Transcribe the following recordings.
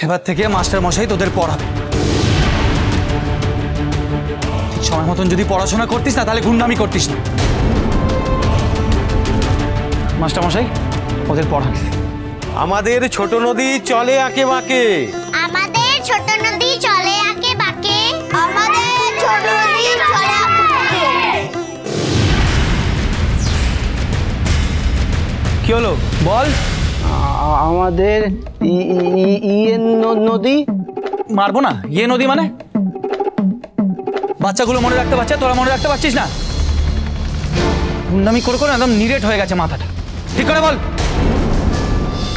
এবার থেকে মাস্টার মশাই তোদের পড়াবে। ঠিক সময় মতন যদি পড়াশোনা করতিস না তাহলে গুন্ডামি করতিস না। মাস্টার মশাই ওদের পড়ান। আমাদের ছোট নদী চলে আঁকে বাঁকে, আমাদের ছোট নদী চলে আঁকে বাঁকে, আমাদের ছোট নদী চলে আঁকে বাঁকে। কি হলো বল? আমাদের নদী। মারবো না? ইয়ে নদী মানে? বাচ্চাগুলো মনে রাখতে পারছে, তোরা মনে রাখতে পারছিস না? গুন্ডামি করে করে একদম নিরেট হয়ে গেছে মাথাটা। ঠিক করে বল।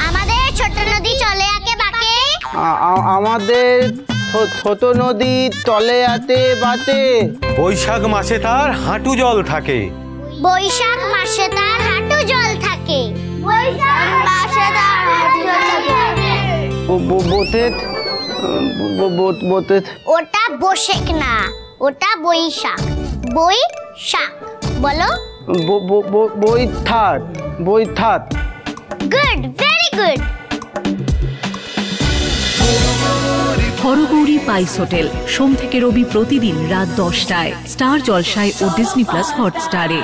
আমাদের ছোট নদী চলে আঁকে বাঁকে, আমাদের ছোট নদী চলে আঁকে বাঁকে। বৈশাখ মাসে তার হাঁটু জল থাকে, বৈশাখ মাসে তার হাঁটু জল থাকে, বৈশাখ মাসে তার হাঁটু জল থাকে। ওটা বৈশাখ না, ওটা বৈশাখ। বৈশাখ বলো। বৈঠাত। বৈঠাত। Good, very good. হরগৌরী পাইস হোটেল সোম থেকে রবি প্রতিদিন রাত 10টায় স্টার জলসায় ও ডিজনি প্লাস হটস্টারে।